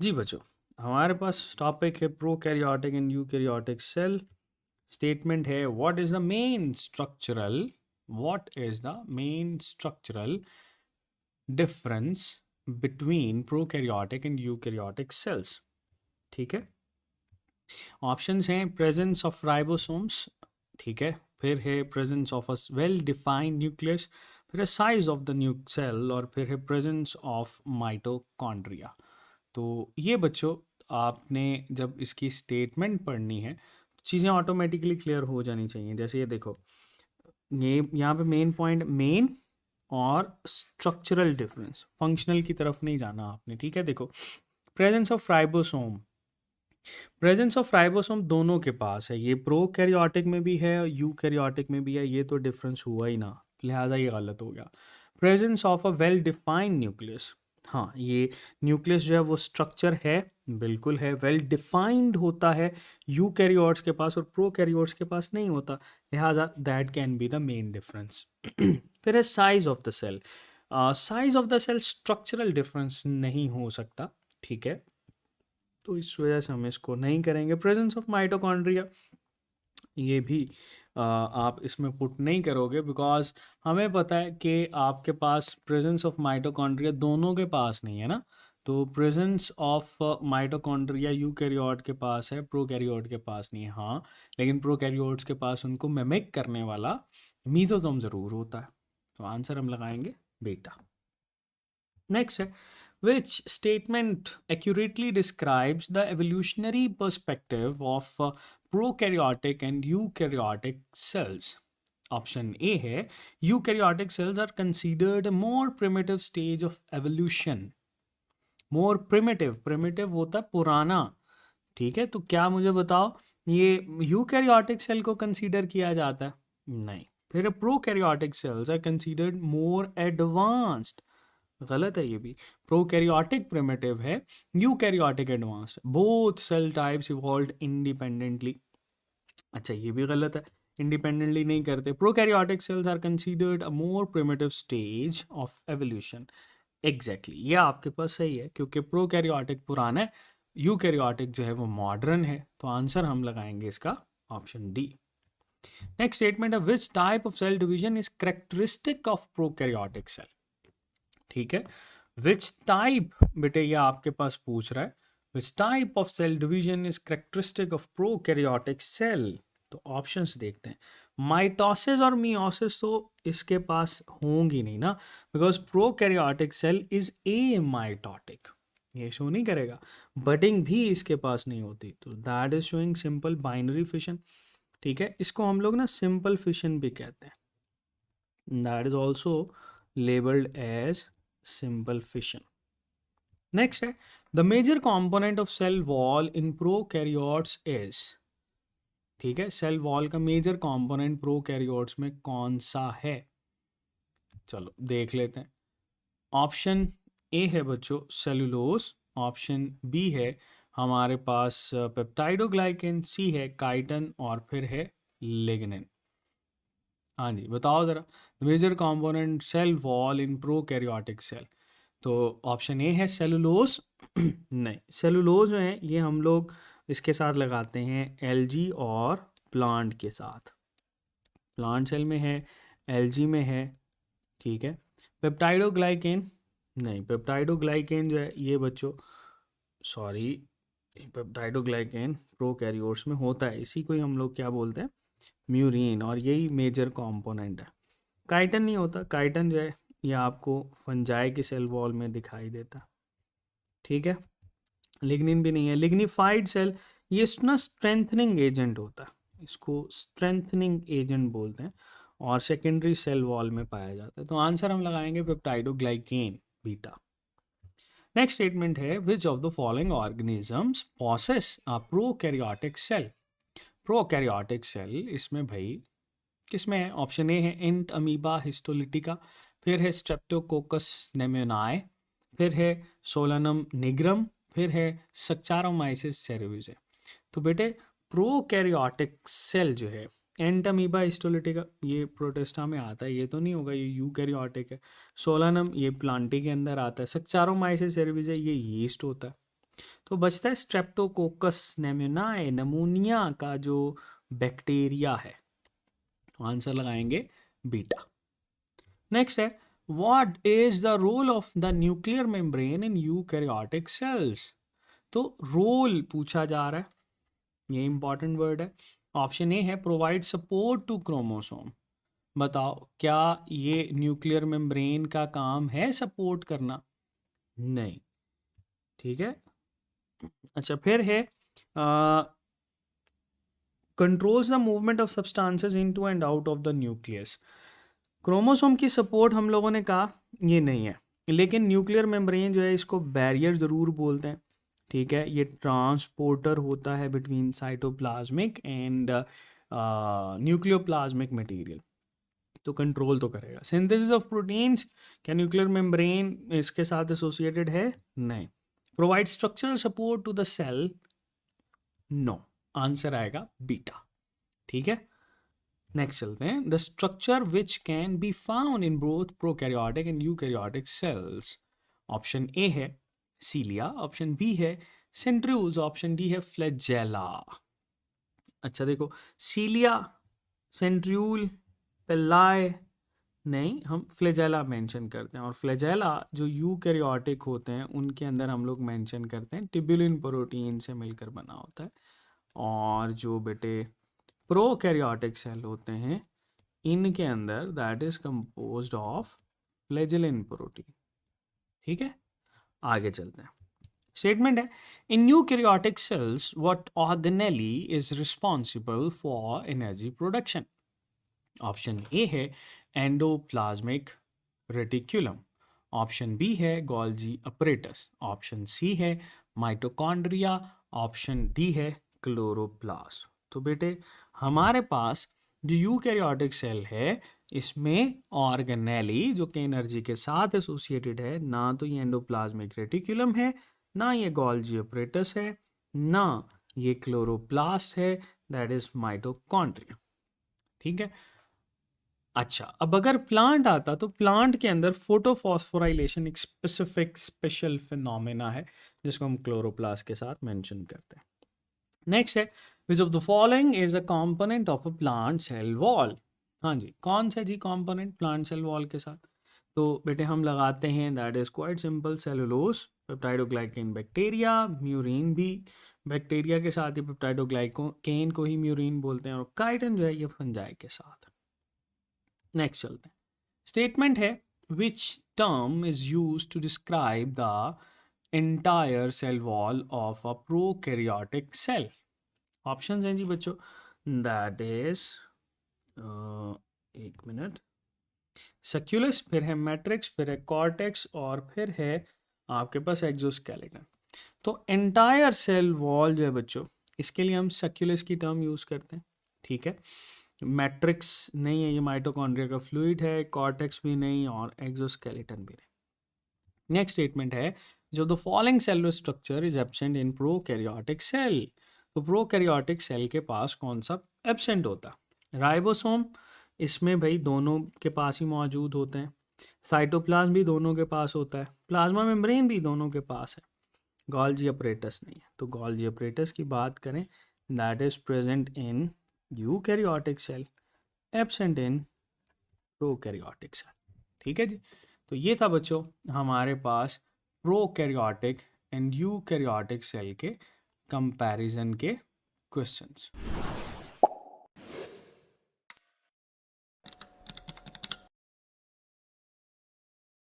जी बच्चों, हमारे पास टॉपिक है prokaryotic and eukaryotic cell. Statement है what is the main structural difference between prokaryotic and eukaryotic cells. ठीक है, ऑप्शंस हैं प्रेजेंस ऑफ राइबोसोम्स, ठीक है, फिर है presence of a well defined nucleus, फिर है size of the nucleus, और फिर है प्रेजेंस ऑफ माइटोकॉन्ड्रिया। तो ये बच्चों, आपने जब इसकी स्टेटमेंट पढ़नी है तो चीज़ें ऑटोमेटिकली क्लियर हो जानी चाहिए। जैसे ये देखो, ये यहाँ पे मेन पॉइंट मेन और स्ट्रक्चरल डिफरेंस, फंक्शनल की तरफ नहीं जाना आपने। ठीक है, देखो presence of ribosome, presence of ribosome दोनों के पास है, ये प्रोकैरियोटिक में भी है यूकैरियोटिक में भी है, ये तो डिफरेंस हुआ ही ना, लिहाजा ये गलत हो गया। Presence of a well defined nucleus, हाँ ये न्यूक्लियस जो है वो स्ट्रक्चर है, बिल्कुल है, वेल डिफाइंड होता है यूकैरियोट्स के पास और प्रोकैरियोट्स के पास नहीं होता, लिहाजा that can be the main difference. फिर है size of the cell, size of the cell structural difference नहीं हो सकता, ठीक है, तो इस वजह से हम इसको नहीं करेंगे। प्रेजेंस ऑफ माइटोकॉन्ड्रिया, ये भी आप इसमें पुट नहीं करोगे, बिकॉज हमें पता है कि आपके पास प्रेजेंस ऑफ माइटोकॉन्ड्रिया दोनों के पास नहीं है ना, तो प्रेजेंस ऑफ माइटोकॉन्ड्रिया यूकैरियोट के पास है, प्रोकैरियोट के पास नहीं है। हाँ, लेकिन प्रोकैरियोट्स के पास उनको मिमिक करने वाला मीजोसोम ज़रूर होता है, तो आंसर हम लगाएंगे बेटा। नेक्स्ट है which statement accurately describes the evolutionary perspective of prokaryotic and eukaryotic cells. Option A है eukaryotic cells are considered a more primitive stage of evolution. more primitive, primitive होता है पुराना, ठीक है, तो क्या मुझे बताओ ये यूकैरियोटिक सेल को कंसीडर किया जाता है? नहीं। फिर prokaryotic cells are considered more advanced, गलत है ये भी। प्रोकैरियोटिक प्रिमिटिव है, eukaryotic advanced, both cell types evolved independently. अच्छा ये भी गलत है, इंडिपेंडेंटली नहीं करते। Prokaryotic cells are considered a more primitive stage of evolution. Exactly, ये आपके पास सही है, क्योंकि प्रोकैरियोटिक पुराना है, यूकैरियोटिक जो है वो मॉडर्न है, तो आंसर हम लगाएंगे इसका ऑप्शन डी। नेक्स्ट स्टेटमेंट है which type of cell division is characteristic of prokaryotic cell. ठीक है, विच टाइप, बेटे ये आपके पास पूछ रहा है which type of cell division is characteristic of prokaryotic cell, तो ऑप्शंस देखते हैं। माइटोसिस और मियोसिस तो इसके पास होंगी नहीं ना, because prokaryotic cell is a mitotic, ये शो नहीं करेगा। बडिंग भी इसके पास नहीं होती, तो that is showing simple binary fission. ठीक है, इसको हम लोग ना सिंपल फिशन भी कहते हैं, that is also labelled as simple fission. Next है the major component of cell wall in prokaryotes is, ठीक है, सेल वॉल का मेजर कंपोनेंट प्रोकैरियोट्स में कौन सा है? चलो देख लेते हैं। ऑप्शन ए है बच्चों सेलुलोज, ऑप्शन बी है हमारे पास पेप्टाइडोग्लाइकेन, सी है काइटन, और फिर है लिग्निन। हाँ जी बताओ ज़रा, major component cell wall in prokaryotic cell, तो ऑप्शन ए है सेलुलोज। नहीं, सेलुलोज जो है ये हम लोग इसके साथ लगाते हैं एलजी और प्लांट के साथ, प्लांट सेल में है, एलजी में है, ठीक है। पेप्टाइडोग्लाइकेन, नहीं, पेप्टाइडोग्लाइकेन जो है ये बच्चों, सॉरी, पेप्टाइडोग्लाइकेन प्रोकैरियोट्स में होता है, इसी को ही हम लोग क्या बोलते हैं, म्यूरिन, और यही मेजर कंपोनेंट है। काइटन नहीं होता, काइटन जो है ये आपको फंजाई के सेल वॉल में दिखाई देता, ठीक है। लिग्निन भी नहीं है, लिग्निफाइड सेल ये ना स्ट्रेंथनिंग एजेंट होता है, इसको स्ट्रेंथनिंग एजेंट बोलते हैं, और सेकेंडरी सेल वॉल में पाया जाता है, तो आंसर हम लगाएंगे पेप्टाइडोग्लाइकेन बीटा। नेक्स्ट स्टेटमेंट है which of the following organisms possess a prokaryotic cell. Prokaryotic cell इसमें भाई किसमें है? ऑप्शन ए है इंट अमीबा हिस्टोलिटिका, फिर है स्ट्रेप्टोकोकस नेमोनाई, फिर है सोलानम निग्रम, फिर है सक्चारोमाइसिस सेरेविसे। तो बेटे प्रोकैरियोटिक सेल जो है एंट अमीबा हिस्टोलिटिका ये प्रोटेस्टा में आता है, ये तो नहीं होगा, ये यूकैरियोटिक है। सोलानम ये प्लांटी के अंदर आता है, सक्चारोमाइसिस सेरेविसे ये यीस्ट होता है, तो बचता है स्ट्रेप्टोकोकस नेमोनिया, नमूनिया का जो बैक्टीरिया है। आंसर लगाएंगे बीटा। नेक्स्ट है, what is the role of the nuclear membrane in eukaryotic cells. तो रोल पूछा जा रहा है, ये इंपॉर्टेंट वर्ड है। ऑप्शन ए है प्रोवाइड सपोर्ट टू क्रोमोसोम। बताओ क्या ये न्यूक्लियर मेम्ब्रेन का काम है सपोर्ट करना? नहीं। ठीक है। अच्छा, फिर है controls the movement of substances into and out of the nucleus. Chromosome की सपोर्ट हम लोगों ने कहा ये नहीं है, लेकिन न्यूक्लियर मेम्ब्रेन जो है इसको बैरियर ज़रूर बोलते हैं। ठीक है, ये ट्रांसपोर्टर होता है between cytoplasmic and nucleoplasmic material, तो कंट्रोल तो करेगा। सिंथेसिस ऑफ प्रोटीन्स, क्या न्यूक्लियर मेम्ब्रेन इसके साथ एसोसिएटेड है? नहीं। Provide structural support to the cell, no. Answer आएगा बीटा। ठीक है, नेक्स्ट चलते हैं। The structure which can be found in both prokaryotic and eukaryotic cells. Option A है सीलिया, ऑप्शन बी है सेंट्रियोल्स, ऑप्शन डी है फ्लैजेला। अच्छा देखो, सीलिया, सेंट्रियोल, पेलाई नहीं, हम फ्लैजेला मेंशन करते हैं। और फ्लैजेला जो यूकैरियोटिक होते हैं उनके अंदर हम लोग मेंशन करते हैं टिब्यूलिन प्रोटीन से मिलकर बना होता है। और जो बेटे प्रोकैरियोटिक सेल होते हैं इनके अंदर that is composed of flagellin protein. ठीक है, आगे चलते हैं। स्टेटमेंट है, in eukaryotic cells what organelle is responsible for energy production. Option A है एंडोप्लाज्मिक रेटिक्यूलम, ऑप्शन बी है गोल्जी अपरेटस, ऑप्शन सी है माइटोकॉन्ड्रिया, ऑप्शन डी है क्लोरोप्लास्ट। तो बेटे हमारे पास जो यूकैरियोटिक सेल है इसमें ऑर्गेनेली जो कि एनर्जी के साथ एसोसिएटेड है, ना तो ये एंडोप्लाज्मिक रेटिक्यूलम है, ना ये गोल्जी अपरेटस है, ना ये क्लोरोप्लास्ट है, दैट इज माइटोकॉन्ड्रिया। ठीक है। अच्छा, अब अगर प्लांट आता तो प्लांट के अंदर फोटोफॉस्फोराइलेशन एक स्पेसिफिक स्पेशल फिनोमेना है जिसको हम क्लोरोप्लास्ट के साथ मेंशन करते हैं। नेक्स्ट है, which of the following is a component of a plant cell wall. हाँ जी, कौन सा जी कंपोनेंट प्लांट सेल वॉल के साथ? तो बेटे हम लगाते हैं that is quite simple, cellulose, peptidoglycan bacteria, murein भी बैक्टीरिया के साथ ही पेप्टाइडोग्लाइकेन को ही म्यूरिन बोलते हैं, और काइटिन जो है ये फंजाई के साथ। नेक्स्ट चलते हैं। स्टेटमेंट है, which term is use to describe the entire cell wall of a prokaryotic cell. Option हैं जी बच्चों, दैट इज एक मिनट, सेक्यूलस, फिर है मैट्रिक्स, फिर है कॉर्टेक्स, और फिर है आपके पास एक्सोस्केलेटन। तो एंटायर सेल वॉल जो है बच्चों, इसके लिए हम सेक्यूलस की टर्म यूज करते हैं। ठीक है, मैट्रिक्स नहीं है, ये माइटोकॉन्ड्रिया का फ्लूइड है, कॉर्टेक्स भी नहीं, और एक्सोस्केलेटन भी नहीं। नेक्स्ट स्टेटमेंट है, जो the following cellular structure is absent in prokaryotic cell. तो प्रोकैरियोटिक सेल के पास कौन सा एब्सेंट होता है? राइबोसोम, इसमें भाई दोनों के पास ही मौजूद होते हैं। साइटोप्लाज्म भी दोनों के पास होता है, प्लाज्मा मेम्ब्रेन भी दोनों के पास है। गोल्जी अपरेटस नहीं है। तो गोल्जी अपरेटस की बात करें, that is present in eukaryotic cell, absent in prokaryotic cell. ठीक है जी, तो ये था बच्चों हमारे पास प्रोकैरियोटिक एंड यूकैरियोटिक सेल के कंपैरिजन के क्वेश्चंस।